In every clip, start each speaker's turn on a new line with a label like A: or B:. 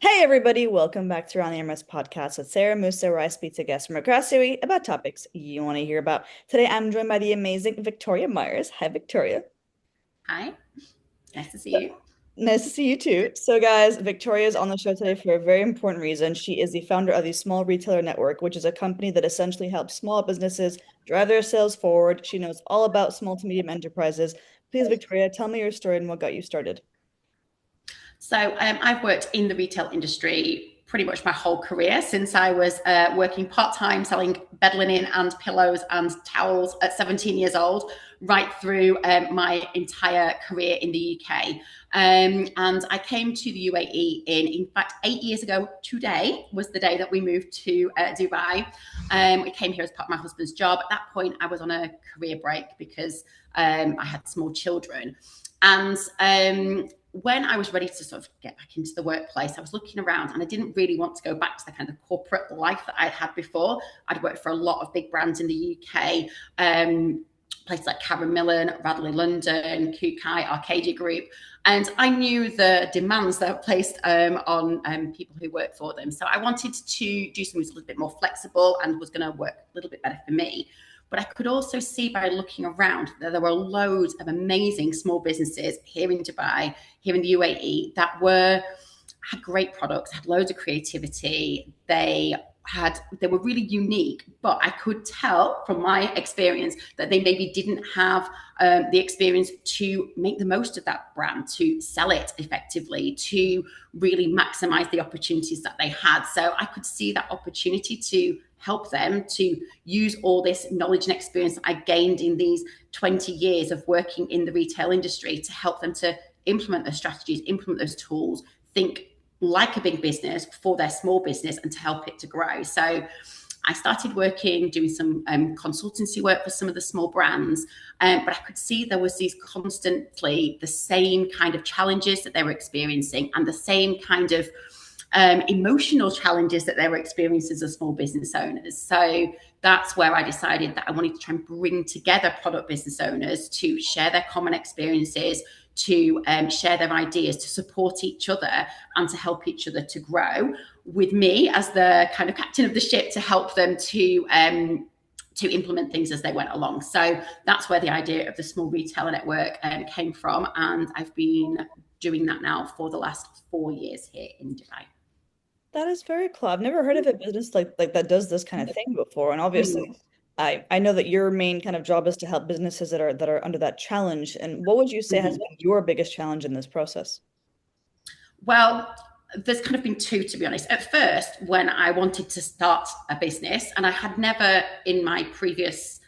A: Hey everybody, welcome back to Around the Emirates podcast with Sara Mousa, where I speak to guests from across UAE about topics you want to hear about. Today I'm joined by the amazing Victoria Myers. Hi, Victoria.
B: Hi, nice to see
A: So-
B: you.
A: Nice to see you too. So, guys, Victoria is on the show today for a very important reason. She is the founder of the Small Retailer Network, which is a company that essentially helps small businesses drive their sales forward. She knows all about small to medium enterprises. Please, Victoria, tell me your story and what got you started.
B: I've worked in the retail industry pretty much my whole career since I was working part time selling bed linen and pillows and towels at 17 years old, right through my entire career in the UK. And I came to the UAE in fact, 8 years ago today was the day that we moved to Dubai. We came here as part of my husband's job. At that point, I was on a career break because I had small children. And when I was ready to sort of get back into the workplace, I was looking around and I didn't really want to go back to the kind of corporate life that I'd had before. I'd worked for a lot of big brands in the UK, places like Karen Millen, Radley London, Kukai, Arcadia Group. And I knew the demands that were placed on people who work for them. So I wanted to do something that was a little bit more flexible and was going to work a little bit better for me. But I could also see by looking around that there were loads of amazing small businesses here in Dubai, here in the UAE, that had great products, had loads of creativity. They were really unique, but I could tell from my experience that they maybe didn't have the experience to make the most of that brand, to sell it effectively, to really maximize the opportunities that they had. So I could see that opportunity to help them to use all this knowledge and experience that I gained in these 20 years of working in the retail industry to help them to implement those strategies, implement those tools, think like a big business for their small business and to help it to grow. So I started working, doing some consultancy work for some of the small brands, but I could see there was these constantly the same kind of challenges that they were experiencing and the same kind of emotional challenges that they were experiencing as small business owners. So that's where I decided that I wanted to try and bring together product business owners to share their common experiences, to share their ideas, to support each other and to help each other to grow, with me as the kind of captain of the ship to help them to implement things as they went along. So that's where the idea of the Small Retailer Network came from. And I've been doing that now for the last 4 years here in Dubai.
A: That is very cool. I've never heard of a business like that does this kind of thing before. And obviously,
B: Mm.
A: I know that your main kind of job is to help businesses that are under that challenge. And what would you say has
B: Mhm.
A: been your biggest challenge in this process?
B: Well, there's kind of been two, to be honest. At first, when I wanted to start a business, and I had never in my previous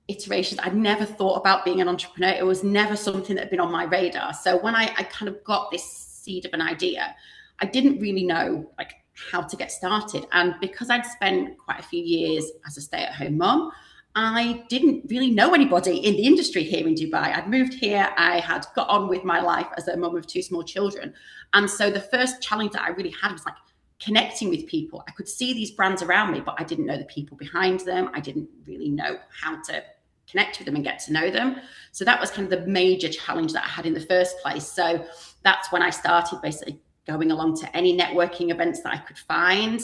B: iterations, I'd never thought about being an entrepreneur. It was never something that had been on my radar. So when I kind of got this seed of an idea, I didn't really know like how to get started. And because I'd spent quite a few years as a stay-at-home mom, I didn't really know anybody in the industry here in Dubai. I'd moved here, I had got on with my life as a mom of two small children. And so the first challenge that I really had was like connecting with people. I could see these brands around me, but I didn't know the people behind them. I didn't really know how to connect with them and get to know them. So that was kind of the major challenge that I had in the first place. So that's when I started basically going along to any networking events that I could find,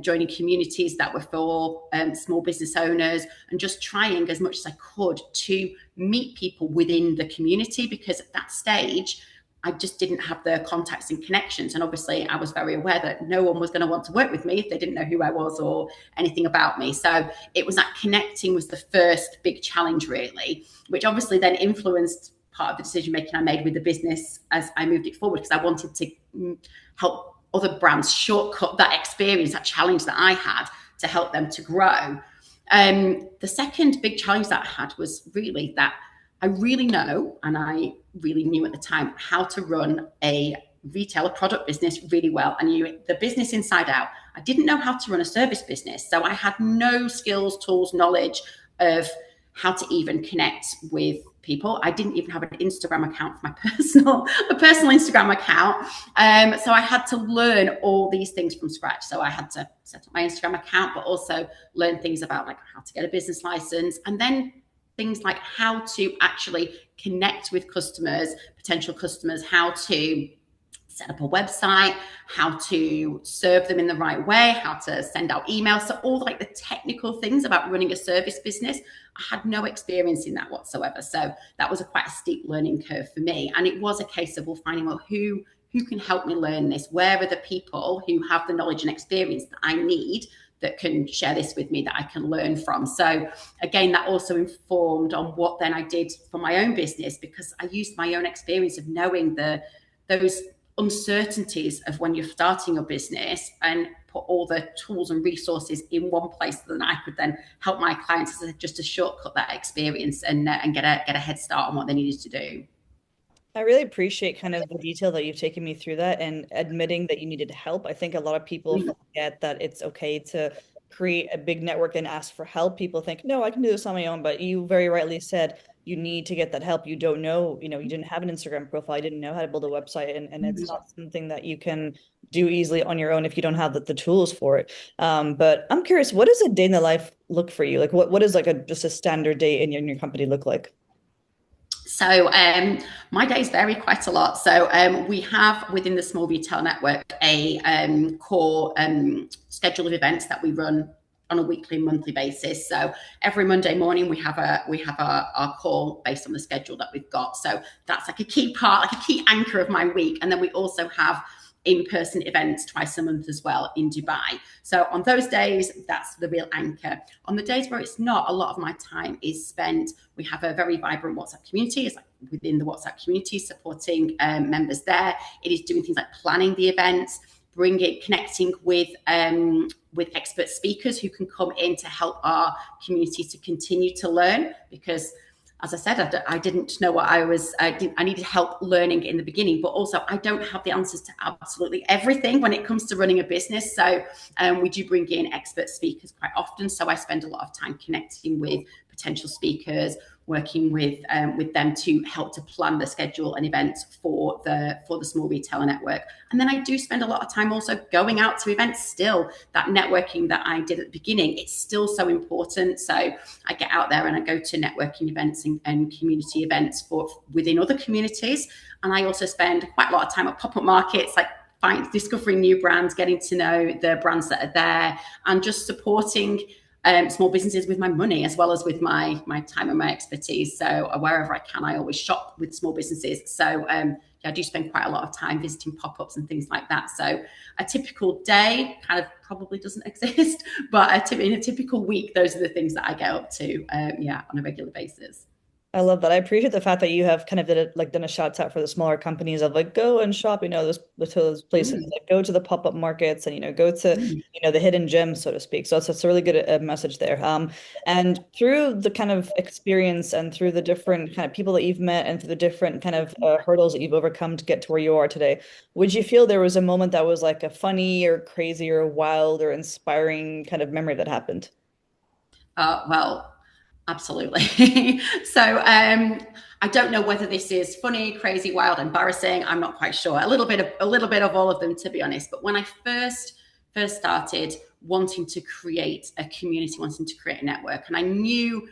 B: joining communities that were for small business owners, and just trying as much as I could to meet people within the community, because at that stage, I just didn't have the contacts and connections. And obviously, I was very aware that no one was going to want to work with me if they didn't know who I was or anything about me. So it was that connecting was the first big challenge, really, which obviously then influenced part of the decision making I made with the business as I moved it forward, because I wanted to help other brands shortcut that experience, that challenge that I had, to help them to grow. The second big challenge that I had was really that I really know, and I really knew at the time, how to run a retailer product business really well. I knew the business inside out. I didn't know how to run a service business. So I had no skills, tools, knowledge of how to even connect with people. I didn't even have an Instagram account for my a personal Instagram account. So I had to learn all these things from scratch. So I had to set up my Instagram account, but also learn things about like how to get a business license, and then things like how to actually connect with customers, potential customers, how to set up a website, how to serve them in the right way, how to send out emails. So all like the technical things about running a service business, I had no experience in that whatsoever. So that was quite a steep learning curve for me. And it was a case of finding out who can help me learn this? Where are the people who have the knowledge and experience that I need that can share this with me that I can learn from? So again, that also informed on what then I did for my own business, because I used my own experience of knowing those uncertainties of when you're starting a business, and put all the tools and resources in one place, so then I could then help my clients as just to shortcut that experience and get a head start on what they needed to do.
A: I really appreciate kind of the detail that you've taken me through that and admitting that you needed help. I think a lot of people
B: Mm.
A: forget that it's okay to create a big network and ask for help. People think, no, I can do this on my own. But you very rightly said you need to get that help. You don't know, you didn't have an Instagram profile, you didn't know how to build a website, and it's
B: Mm.
A: not something that you can do easily on your own if you don't have the tools for it. But I'm curious, what does a day in the life look for you? Like what is like a just a standard day in your company look like?
B: So my days vary quite a lot. So we have within the small retail network a core schedule of events that we run on a weekly and monthly basis. So every Monday morning we have our call based on the schedule that we've got. So that's like a key part, like a key anchor of my week. And then we also have in-person events twice a month as well in Dubai. So on those days, that's the real anchor. On the days where it's not, a lot of my time is spent. We have a very vibrant WhatsApp community. It's like within the WhatsApp community, supporting members there. It is doing things like planning the events, connecting with expert speakers who can come in to help our community to continue to learn, because as I said, I didn't know what I needed help learning in the beginning, but also I don't have the answers to absolutely everything when it comes to running a business. So we do bring in expert speakers quite often. So I spend a lot of time connecting with potential speakers, working with them to help to plan the schedule and events for the small retailer network. And then I do spend a lot of time also going out to events. Still, that networking that I did at the beginning, it's still so important. So I get out there and I go to networking events and community events within other communities. And I also spend quite a lot of time at pop-up markets, like discovering new brands, getting to know the brands that are there, and just supporting small businesses with my money as well as with my time and my expertise. So wherever I can, I always shop with small businesses. So yeah, I do spend quite a lot of time visiting pop-ups and things like that. So a typical day kind of probably doesn't exist, but in a typical week, those are the things that I get up to, yeah, on a regular basis.
A: I love that. I appreciate the fact that you have kind of done a shout out for the smaller companies of like go and shop, those places,
B: Mm,
A: like go to the pop-up markets and go to,
B: mm,
A: the hidden gems, so to speak. So it's a really good message there. And through the kind of experience and through the different kind of people that you've met and through the different kind of hurdles that you've overcome to get to where you are today, would you feel there was a moment that was like a funny or crazy or wild or inspiring kind of memory that happened?
B: well, absolutely. So I don't know whether this is funny, crazy, wild, embarrassing. I'm not quite sure. A little bit of all of them, to be honest. But when I first started wanting to create a community, wanting to create a network, and I knew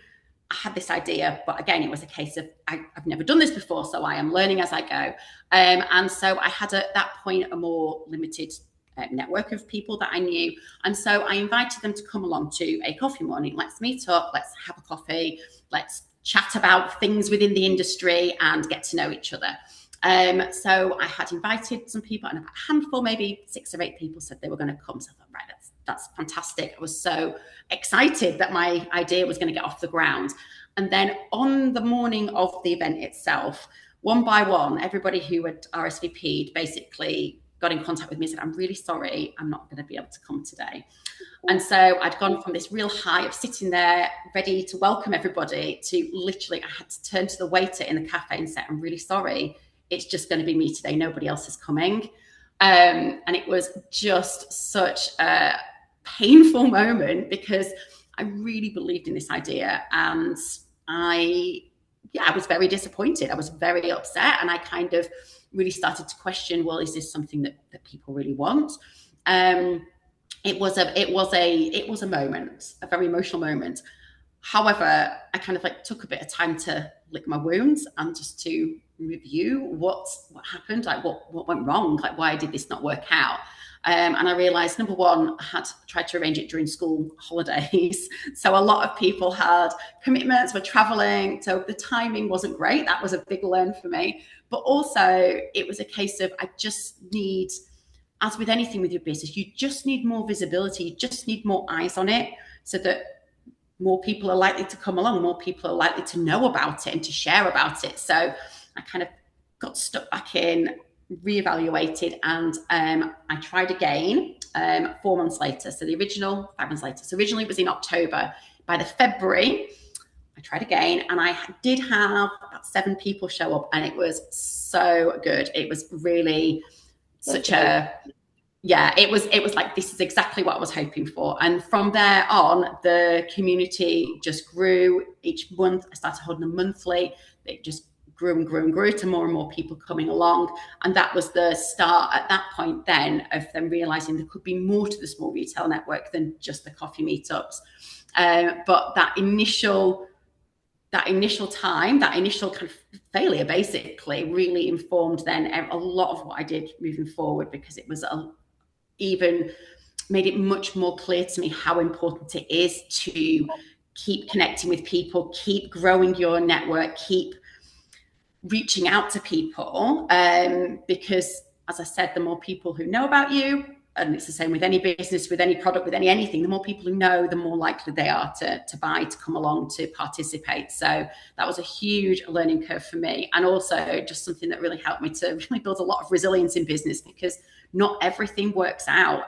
B: I had this idea, but again, it was a case of I've never done this before, so I am learning as I go. And so I had at that point a more limited network of people that I knew. And so I invited them to come along to a coffee morning. Let's meet up, let's have a coffee, let's chat about things within the industry and get to know each other. So I had invited some people, and about a handful, maybe 6 or 8 people said they were going to come. So I thought, right, that's fantastic. I was so excited that my idea was going to get off the ground. And then on the morning of the event itself, one by one, everybody who had RSVP'd basically got in contact with me and said, I'm really sorry, I'm not going to be able to come today. And so I'd gone from this real high of sitting there ready to welcome everybody to literally, I had to turn to the waiter in the cafe and say, I'm really sorry, it's just going to be me today, nobody else is coming. And it was just such a painful moment because I really believed in this idea, and I was very disappointed. I was very upset, and I kind of really started to question, well, is this something that people really want? It was a moment, a very emotional moment. However, I kind of like took a bit of time to lick my wounds and just to review what happened, like what went wrong, like why did this not work out. And I realized, number one, I had tried to arrange it during school holidays. So a lot of people had commitments, were traveling. So the timing wasn't great. That was a big learn for me. But also, it was a case of I just need, as with anything with your business, you just need more visibility. You just need more eyes on it so that more people are likely to come along, more people are likely to know about it and to share about it. So I kind of got stuck back in, reevaluated, and I tried again 4 months later. So the original 5 months later. So originally it was in October. By the February, I tried again, and I did have about 7 people show up, and it was so good. It was really
A: That's
B: such
A: amazing.
B: a yeah, it was like this is exactly what I was hoping for. And from there on, the community just grew. Each month I started holding them monthly. It just grew and grew and grew to more and more people coming along. And that was the start at that point then of them realizing there could be more to the small retail network than just the coffee meetups. But that initial time, that initial kind of failure basically really informed then a lot of what I did moving forward, because it was even made it much more clear to me how important it is to keep connecting with people, keep growing your network, keep reaching out to people. Because, as I said, the more people who know about you, and it's the same with any business, with any product, with anything, the more people who know, the more likely they are to buy, to come along, to participate. So that was a huge learning curve for me. And also just something that really helped me to really build a lot of resilience in business, because not everything works out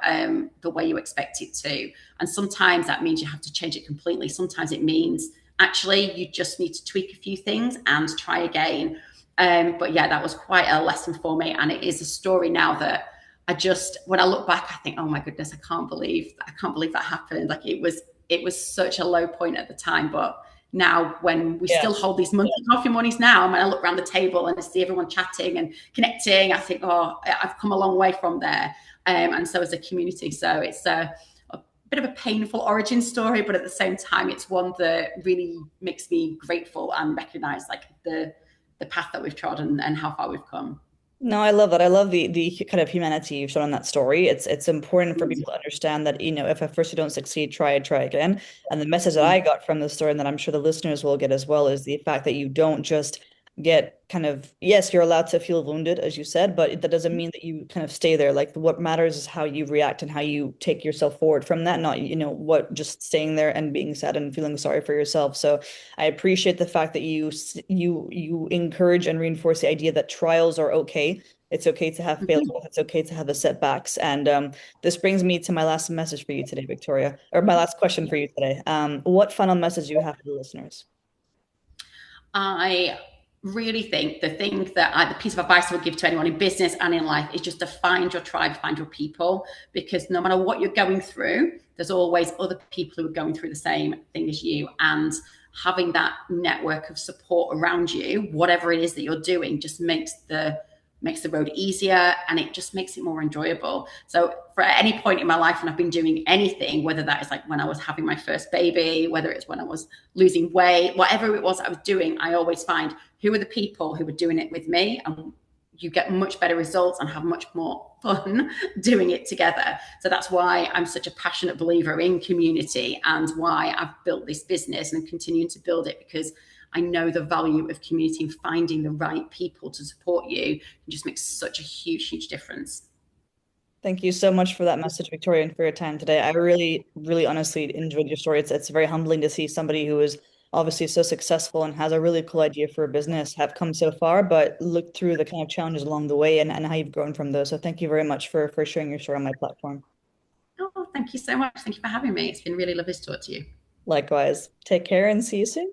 B: the way you expect it to. And sometimes that means you have to change it completely. Sometimes it means actually you just need to tweak a few things and try again. But yeah, that was quite a lesson for me. And it is a story now that when I look back, I think, oh my goodness, I can't believe that happened. Like it was such a low point at the time. But now when we
A: Yeah.
B: still hold these monthly coffee mornings now, when I look around the table and I see everyone chatting and connecting, I think, oh, I've come a long way from there. And so as a community. So it's a bit of a painful origin story, but at the same time, it's one that really makes me grateful and recognize like the path that we've trodden and how far we've come.
A: No, I love that. I love the kind of humanity you've shown in that story. It's important for people to understand that, if at first you don't succeed, try again. And the message that I got from the story, and that I'm sure the listeners will get as well, is the fact that you don't just get kind of, yes, you're allowed to feel wounded, as you said, but that doesn't mean that you kind of stay there. Like what matters is how you react and how you take yourself forward from that, not, what just staying there and being sad and feeling sorry for yourself. So I appreciate the fact that you encourage and reinforce the idea that trials are okay. It's okay to have failures. It's okay to have the setbacks. And this brings me to my last message for you today, Victoria, or my last question for you today. What final message do you have for the listeners?
B: I really think the piece of advice I would give to anyone in business and in life is just to find your tribe, find your people, because no matter what you're going through, there's always other people who are going through the same thing as you. And having that network of support around you, whatever it is that you're doing, just makes the road easier, and it just makes it more enjoyable. So for any point in my life when I've been doing anything, whether that is like when I was having my first baby, whether it's when I was losing weight, whatever it was I was doing, I always find who are the people who were doing it with me, and you get much better results and have much more fun doing it together. So that's why I'm such a passionate believer in community, and why I've built this business and continuing to build it, because I know the value of community and finding the right people to support you can just make such a huge, huge difference.
A: Thank you so much for that message, Victoria, and for your time today. I really, really honestly enjoyed your story. It's very humbling to see somebody who is obviously so successful and has a really cool idea for a business have come so far, but look through the kind of challenges along the way, and how you've grown from those. So thank you very much for sharing your story on my platform.
B: Oh, thank you so much. Thank you for having me. It's been really lovely to talk to you.
A: Likewise. Take care and see you soon.